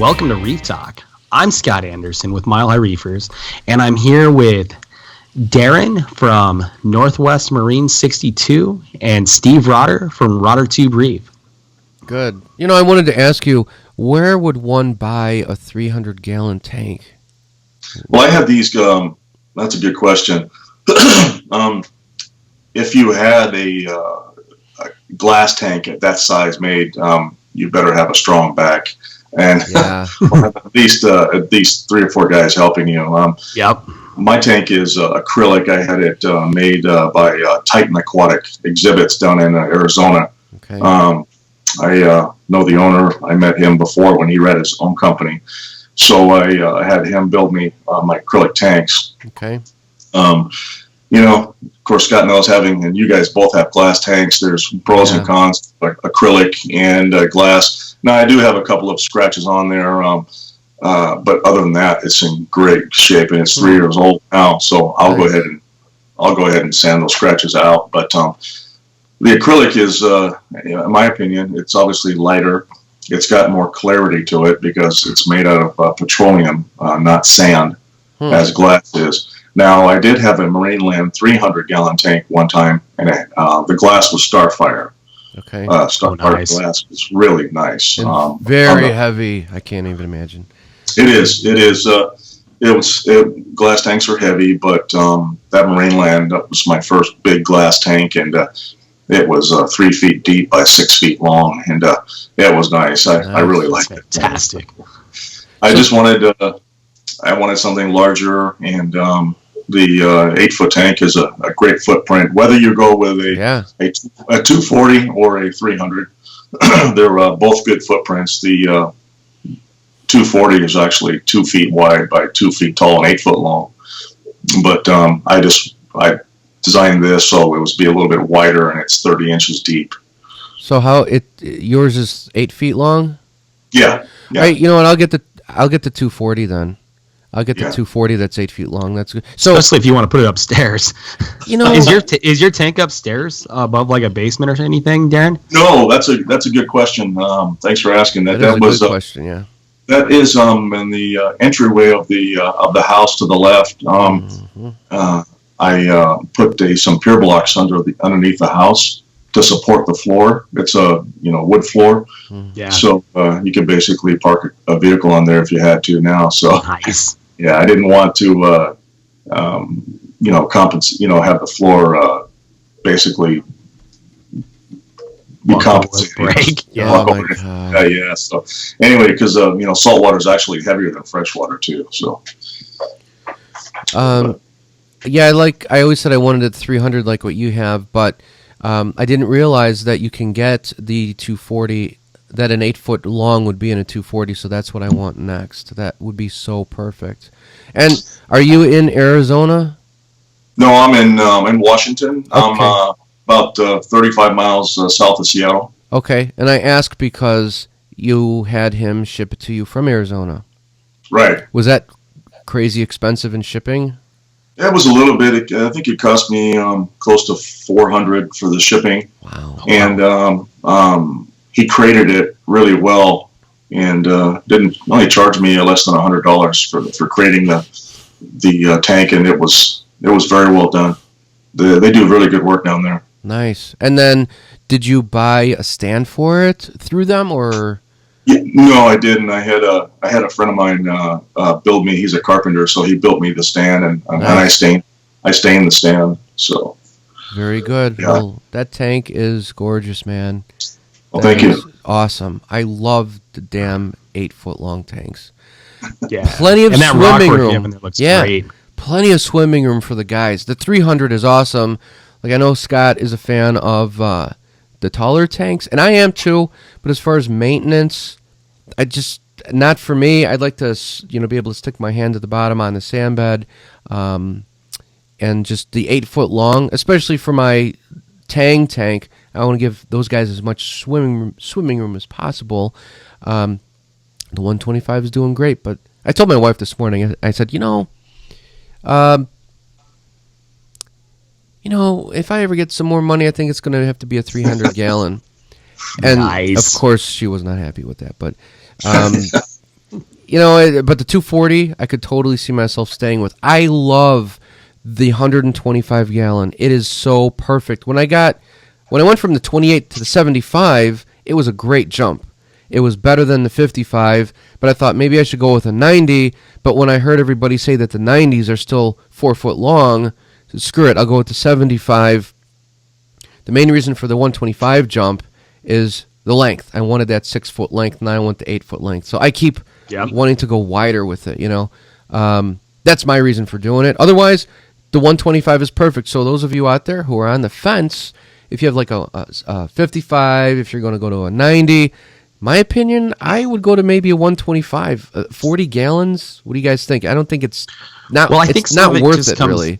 welcome to Reef Talk. I'm Scott Anderson with Mile High Reefers, and I'm here with Darren from Northwest Marine 62 and Steve Rotter from Rotter Tube Reef. Good. You know, I wanted to ask you, where would one buy a 300-gallon tank? Well, I have these. That's a good question. If you had a glass tank at that size made, you better have a strong back, and Yeah. at least 3 or 4 guys helping you. Yep. My tank is acrylic. I had it made by Titan Aquatic Exhibits down in Arizona. Okay. I know the owner. I met him before when he ran his own company. So I had him build me my acrylic tanks. Okay. You know, of course, Scott knows and you guys both have glass tanks. There's pros and cons, like acrylic and glass. Now, I do have a couple of scratches on there, but other than that, it's in great shape, and it's 3 years old now. So I'll go ahead and sand those scratches out. But the acrylic is, in my opinion, it's obviously lighter. It's got more clarity to it because it's made out of petroleum, not sand, as glass is. Now, I did have a Marineland 300-gallon tank one time, and the glass was Starfire. Okay. Starfire nice. glass is really nice. And very heavy. I can't even imagine. It is. Glass tanks are heavy, but that Marineland, that was my first big glass tank, and it was 3 feet deep by 6 feet long, and it was nice. I really liked it. Fantastic. I just wanted something larger, and the 8-foot tank is a great footprint. Whether you go with a 240 or a 300, they're both good footprints. The 240 is actually 2 feet wide by 2 feet tall and 8 foot long. But I designed this so it would be a little bit wider, and it's 30 inches deep. So yours is 8 feet long? Yeah. Right, you know what? I'll get the 240 then. I'll get the 240 that's 8 feet long. That's good. So, especially if you want to put it upstairs. You know, is your tank upstairs above like a basement or anything, Darren? No, that's a good question. Thanks for asking that. That was a good question. Yeah. That is in the entryway of the house to the left. I put some pier blocks underneath the house to support the floor. It's a wood floor. Yeah. So you can basically park a vehicle on there if you had to now. So Nice. yeah, I didn't want to compensate. Have the floor basically be compensated. Break. Yeah. Oh my God. Yeah. So anyway, because salt water is actually heavier than fresh water too. So. Yeah, I always said I wanted a 300 like what you have, but I didn't realize that you can get the 240, that an 8 foot long would be in a 240, so that's what I want next. That would be so perfect. And are you in Arizona? No, I'm in Washington. Okay. I'm about 35 miles south of Seattle. Okay, and I ask because you had him ship it to you from Arizona. Right. Was that crazy expensive in shipping? It was a little bit. I think it cost me close to $400 for the shipping. Wow. And he crated it really well, and didn't only charge me less than $100 for crating the tank, and it was very well done. They do really good work down there. Nice. And then, did you buy a stand for it through them, or? Yeah, no, I didn't. I had a friend of mine build me. He's a carpenter, so he built me the stand, and I stained the stand. So very good. Yeah. Well, that tank is gorgeous, man. Well, thank you. Awesome. I love the damn 8 foot long tanks. Yeah. Plenty of and that swimming rockwork room. given it looks great. Plenty of swimming room for the guys. The 300 is awesome. Like, I know Scott is a fan of the taller tanks, and I am too. But as far as maintenance, not for me. I'd like to, be able to stick my hand to the bottom on the sand bed, and just the 8 foot long, especially for my Tang tank. I want to give those guys as much swimming room as possible. The 125 is doing great, but I told my wife this morning. I said, if I ever get some more money, I think it's going to have to be a 300 gallon. And Nice. of course, she was not happy with that. But but the 240, I could totally see myself staying with. I love the 125 gallon. It is so perfect. When I went from the 28 to the 75, it was a great jump. It was better than the 55, but I thought maybe I should go with a 90. But when I heard everybody say that the 90s are still 4 foot long, screw it, I'll go with the 75. The main reason for the 125 jump is the length. I wanted that 6 foot length, and I want the 8 foot length. So I keep wanting to go wider with it. That's my reason for doing it. Otherwise, the 125 is perfect. So those of you out there who are on the fence, if you have like a 55, if you're going to go to a 90. My opinion, I would go to maybe a 125, 40 gallons. What do you guys think? I don't think it's not. Well, I think it's not worth it, really.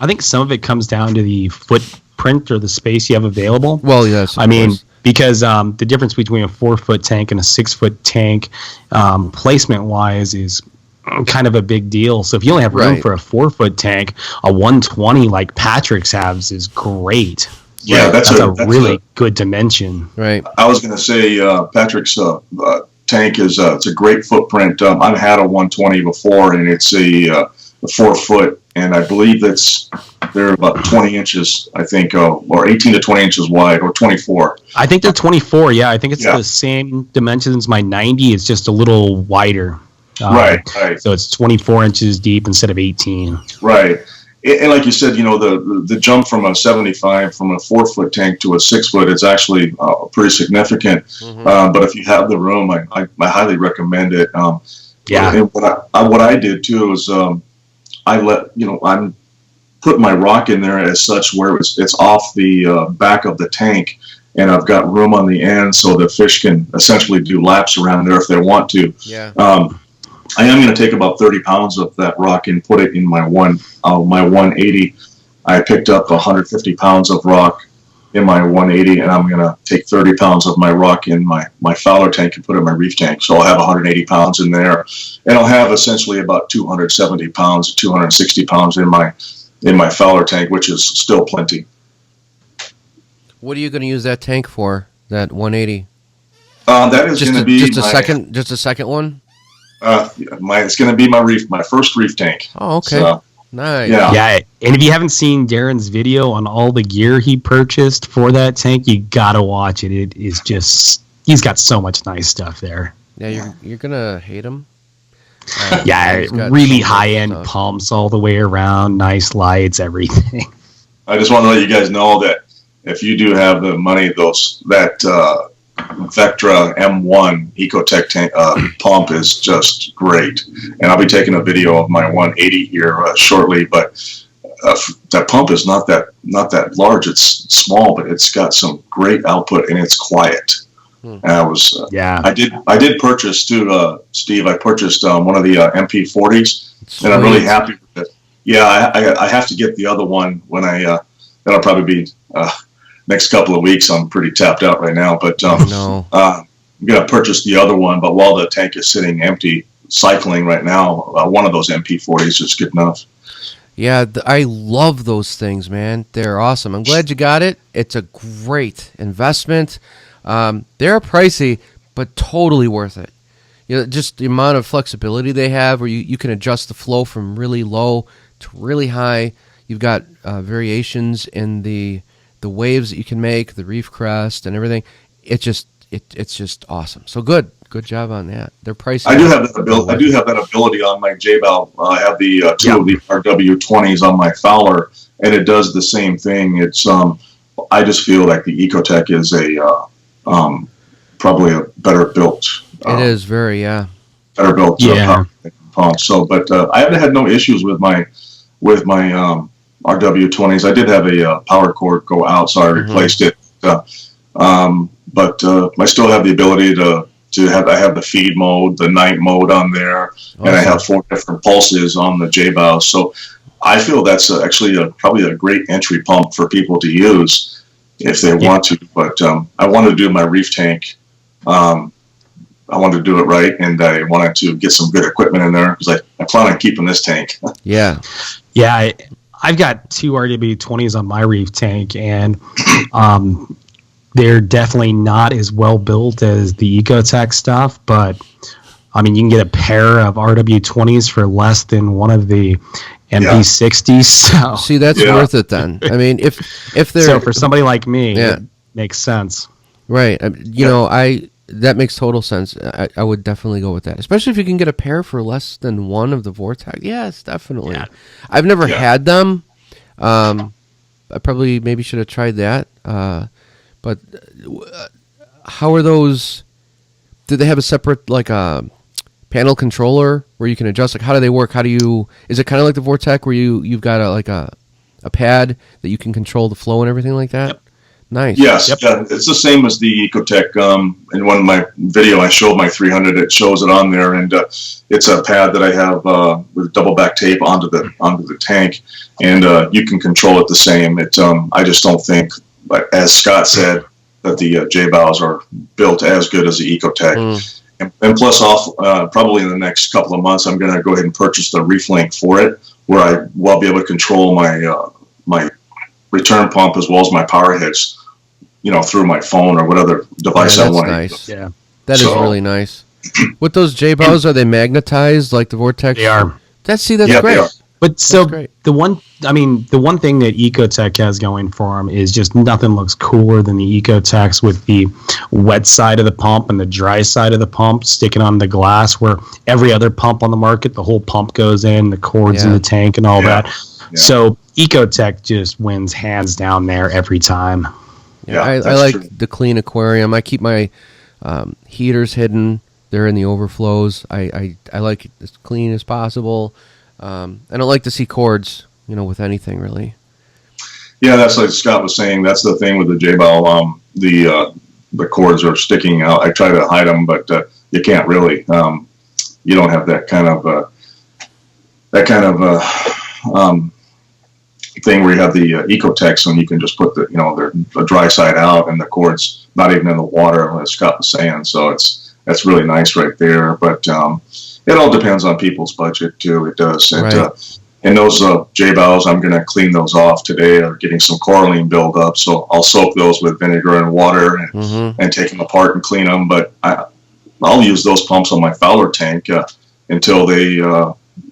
I think some of it comes down to the footprint or the space you have available. Well, yes. I mean, because the difference between a 4 foot tank and a 6 foot tank, placement wise, is kind of a big deal. So if you only have room for a 4 foot tank, a 120 like Patrick's has is great. Yeah, that's a really good dimension. Right. I was going to say Patrick's tank is it's a great footprint. I've had a 120 before, and it's a 4 foot, and I believe they're about 20 inches, I think, or 18 to 20 inches wide, or 24. I think they're 24. Yeah, I think it's the same dimensions as my 90. It's just a little wider. Right. So it's 24 inches deep instead of 18. Right. And like you said, the jump from a 75 from a 4 foot tank to a 6 foot is actually pretty significant. Mm-hmm. But if you have the room, I highly recommend it. And what I did too is I'm putting my rock in there as such where it's off the back of the tank, and I've got room on the end so the fish can essentially do laps around there if they want to. Yeah. I am going to take about 30 pounds of that rock and put it in my 180. I picked up 150 pounds of rock in my 180, and I'm going to take 30 pounds of my rock in my Fowler tank and put it in my reef tank. So I'll have 180 pounds in there, and I'll have essentially about 270 pounds, 260 pounds in my Fowler tank, which is still plenty. What are you going to use that tank for? That 180? That is going to be just a second one. It's going to be my first reef tank. Oh, okay. So, nice. Yeah. And if you haven't seen Darren's video on all the gear he purchased for that tank, you gotta watch it. It is just, he's got so much nice stuff there. Yeah, you're gonna hate him. Really high end pumps all the way around, nice lights, everything. I just want to let you guys know that if you do have the money, that Vectra M1 Ecotech tank, pump is just great, and I'll be taking a video of my 180 here shortly. But that pump is not that large. It's small, but it's got some great output, and it's quiet. And I did purchase too, Steve. I purchased one of the MP40s, and I'm really happy with it. Yeah, I have to get the other one when that'll probably be. Next couple of weeks. I'm pretty tapped out right now, but I'm going to purchase the other one. But while the tank is sitting empty, cycling right now, one of those MP40s is good enough. Yeah, I love those things, man. They're awesome. I'm glad you got it. It's a great investment. They're pricey, but totally worth it. Just the amount of flexibility they have, where you can adjust the flow from really low to really high. You've got variations in the waves that you can make, the reef crest and everything. It's just awesome. So good job on that. They're pricey. I do have that ability on my J-Bow. I have the two of the RW20s on my Fowler, and it does the same thing. It's I just feel like the Ecotech is probably a better built. It is very better built pump. So, but I haven't had no issues with my RW20s. I did have a power cord go out, so I replaced it. But I still have the ability I have the feed mode, the night mode on there, and I have 4 different pulses on the J-Bow. So I feel that's actually probably a great entry pump for people to use if they want to. But I wanted to do my reef tank. I wanted to do it right, and I wanted to get some good equipment in there because I plan on keeping this tank. Yeah. I've got 2 RW20s on my reef tank, and they're definitely not as well built as the Ecotech stuff, but I mean, you can get a pair of RW20s for less than one of the MP60s. So see, that's worth it then. I mean, if they're so for somebody like me, it makes sense. Right. You know, that makes total sense. I would definitely go with that, especially if you can get a pair for less than one of the Vortex. Yes, definitely. Yeah. I've never had them. I probably maybe should have tried that. But how are those? Do they have a separate like panel controller where you can adjust? Like, how do they work? How do you? Is it kind of like the Vortex where you've got a pad that you can control the flow and everything like that? Yep. Nice. Yes, yeah, it's the same as the Ecotech. In one of my video, I showed my 300. It shows it on there, and it's a pad that I have with double back tape onto the tank, and you can control it the same. I just don't think, as Scott said, that the J-bows are built as good as the Ecotech. And plus, probably in the next couple of months, I'm going to go ahead and purchase the Reef Link for it, where I will be able to control my return pump as well as my power heads, through my phone or whatever device I want. Nice. Yeah, that is really nice. With those J-bows, are they magnetized like the Vortex? They are. That's great. But so the one thing that Ecotech has going for them is just nothing looks cooler than the Ecotechs with the wet side of the pump and the dry side of the pump sticking on the glass, where every other pump on the market, the whole pump goes in, the cords in the tank and all that. Yeah. So Ecotech just wins hands down there every time. Yeah, I like the clean aquarium. I keep my heaters hidden. They're in the overflows. I like it as clean as possible. I don't like to see cords, with anything really. Yeah, that's like Scott was saying. That's the thing with the J-bow. The cords are sticking out. I try to hide them, but you can't really. You don't have that kind of thing where you have the Ecotechs, and you can just put the dry side out and the cords not even in the water, as Scott was saying. So that's really nice right there. But it all depends on people's budget too. It does. And those J-bows, I'm going to clean those off today. They're getting some coralline buildup, so I'll soak those with vinegar and water and take them apart and clean them. But I'll use those pumps on my Fowler tank until they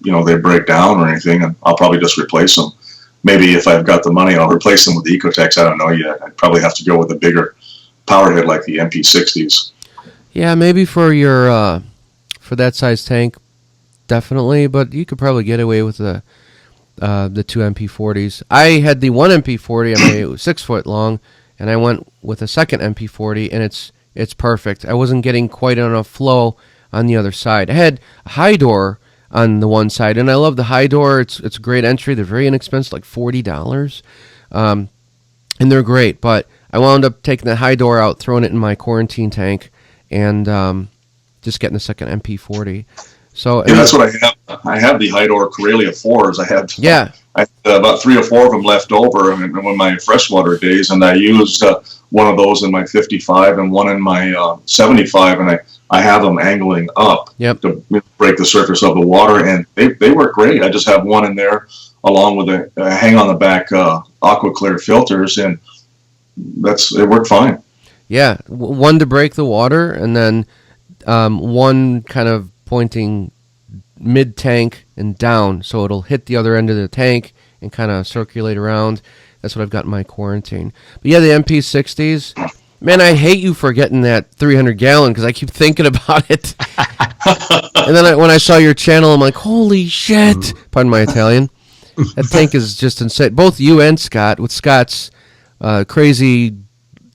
they break down or anything, and I'll probably just replace them. Maybe if I've got the money, I'll replace them with the Ecotechs. I don't know yet. I'd probably have to go with a bigger power head like the MP60s. Yeah, maybe for your for that size tank, definitely. But you could probably get away with the two MP40s. I had the one MP40. It was 6 foot long, and I went with a second MP40, and it's perfect. I wasn't getting quite enough flow on the other side. I had a high door on the one side, and I love the high door. It's a great entry. They're very inexpensive, like $40, and they're great. But I wound up taking the high door out, throwing it in my quarantine tank, and just getting the second MP40. So that's what I have. I have the high door Corellia 4s. I had about 3 or 4 of them left over in my freshwater days, and I used one of those in my 55 and one in my 75, and I have them angling up to break the surface of the water, and they work great. I just have one in there along with a hang on the back AquaClear filters, and it worked fine. Yeah, one to break the water, and then one kind of pointing mid-tank and down, so it'll hit the other end of the tank and kind of circulate around. That's what I've got in my quarantine. But yeah, the MP60s, man, I hate you for getting that 300-gallon because I keep thinking about it. And then when I saw your channel, I'm like, holy shit. Pardon my Italian. That tank is just insane. Both you and Scott, with Scott's crazy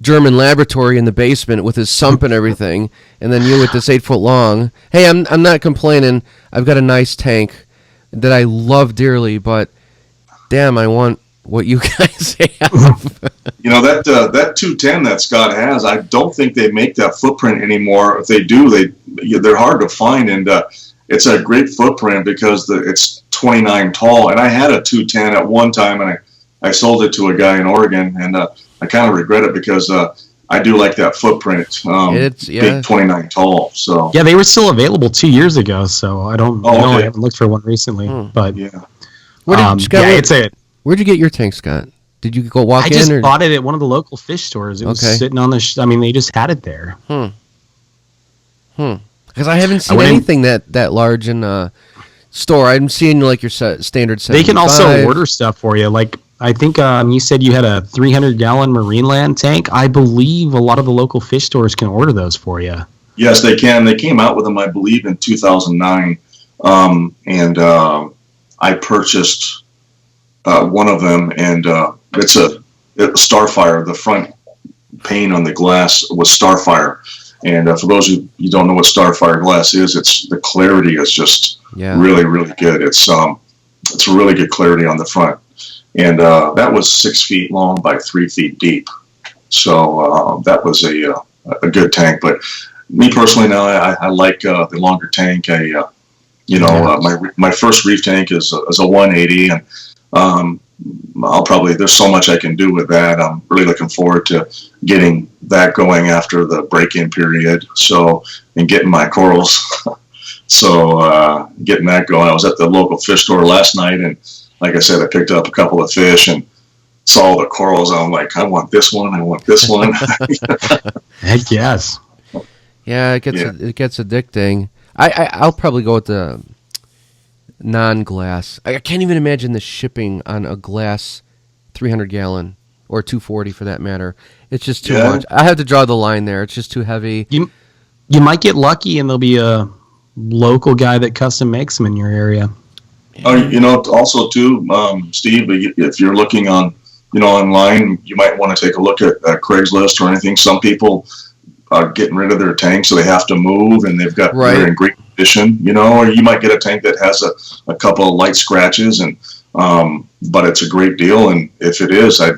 German laboratory in the basement with his sump and everything, and then you with this 8 foot long. Hey, I'm not complaining. I've got a nice tank that I love dearly, but damn, I want what you guys have. That 210 that Scott has, I don't think they make that footprint anymore. If they do, they're hard to find, and it's a great footprint because it's 29 tall. And I had a 210 at one time, and I sold it to a guy in Oregon, and I kind of regret it because I do like that footprint, being 29 tall. So yeah, they were still available 2 years ago. So I don't know. I haven't looked for one recently, but yeah. Where'd you get your tank, Scott? Did you go walk in? I just bought it at one of the local fish stores. It was sitting on they just had it there. Because I haven't seen anything that large in a store. I'm seeing like your standard 75. They can also order stuff for you. Like I think you said you had a 300-gallon Marineland tank. I believe a lot of the local fish stores can order those for you. Yes, they can. They came out with them, I believe, in 2009, and I purchased one of them, and it's a Starfire. The front pane on the glass was Starfire. And for those of you don't know what Starfire glass is, it's the clarity is just really, really good. It's a really good clarity on the front, and that was 6 feet long by 3 feet deep. So that was a good tank. But me personally, now I like the longer tank. My first reef tank is a 180, and there's so much I can do with that. I'm really looking forward to getting that going after the break-in period. And getting my corals. Getting that going. I was at the local fish store last night, and like I said, I picked up a couple of fish and saw the corals. I'm like, I want this one. I want this one. Heck yes. Yeah, it gets addicting. I'll probably go with the non-glass. I can't even imagine the shipping on a glass 300-gallon or 240 for that matter. It's just too much. I have to draw the line there. It's just too heavy. You might get lucky and there'll be a local guy that custom makes them in your area. Oh, also too, Steve, if you're looking on, online, you might want to take a look at Craigslist or anything. Some people are getting rid of their tanks, so they have to move, and they've got they're in great condition, or you might get a tank that has a couple of light scratches, and but it's a great deal, and if it is, I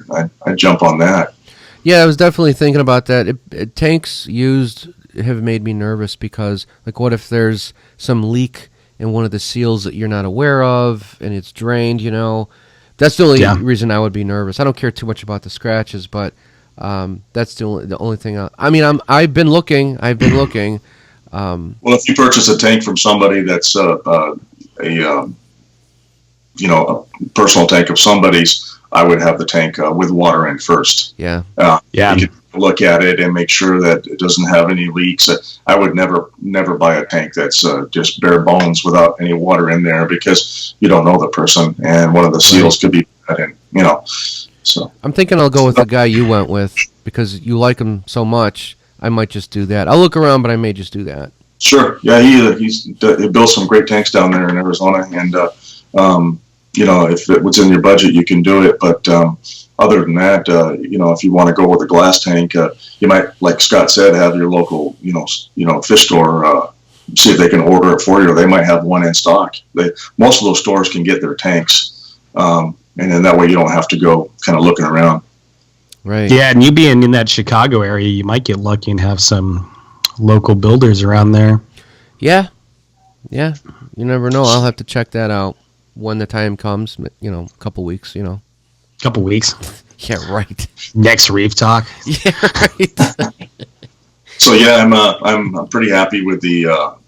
jump on that. Yeah, I was definitely thinking about that. Tanks used have made me nervous because, like, what if there's some leak in one of the seals that you're not aware of, and it's drained, That's the only reason I would be nervous. I don't care too much about the scratches, but that's the only thing. I've been looking. Well, if you purchase a tank from somebody that's a personal tank of somebody's, I would have the tank with water in first. Yeah. You can look at it and make sure that it doesn't have any leaks. I would never buy a tank that's just bare bones without any water in there, because you don't know the person, and one of the seals could be bad, and So I'm thinking I'll go with the guy you went with because you like him so much. I might just do that. I'll look around, but I may just do that. Sure. Yeah, he built some great tanks down there in Arizona, and if it was in your budget, you can do it. But other than that, if you want to go with a glass tank, you might, like Scott said, have your local, fish store see if they can order it for you, or they might have one in stock. Most of those stores can get their tanks, and then that way you don't have to go kind of looking around. Right. Yeah, and you being in that Chicago area, you might get lucky and have some local builders around there. Yeah. You never know. I'll have to check that out when the time comes. A couple weeks. Couple weeks. Yeah, right. Next Reef Talk. Yeah, right. So yeah, I'm pretty happy with the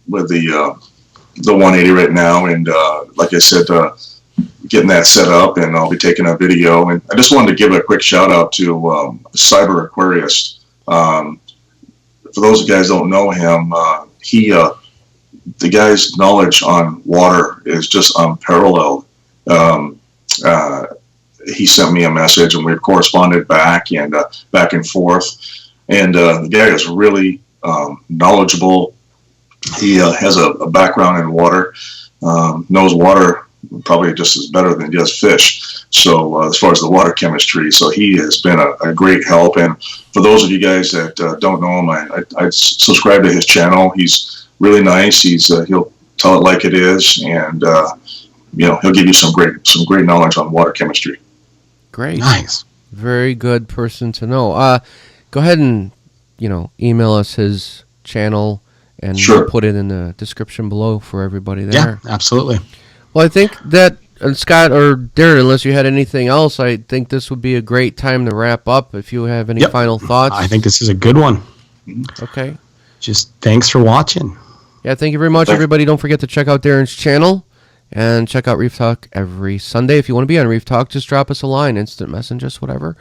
180 right now, and like I said, getting that set up, and I'll be taking a video. And I just wanted to give a quick shout out to Cyber Aquarius. For those of you guys who don't know him, the guy's knowledge on water is just unparalleled. He sent me a message, and we've corresponded back and forth. And the guy is really knowledgeable. He has a background in water, knows water probably just as better than he does fish. So as far as the water chemistry, so he has been a great help. And for those of you guys that don't know him, I subscribe to his channel. He's really nice. He'll tell it like it is, and he'll give you some great knowledge on water chemistry. Great, nice, very good person to know. Go ahead and email us his channel, and we'll put it in the description below for everybody there. Yeah, absolutely. Well, I think that Scott or Darren, unless you had anything else, I think this would be a great time to wrap up. If you have any final thoughts, I think this is a good one. Okay. Just thanks for watching. Yeah, thank you very much, everybody. Don't forget to check out Darren's channel and check out Reef Talk every Sunday. If you want to be on Reef Talk, just drop us a line, instant message us, whatever.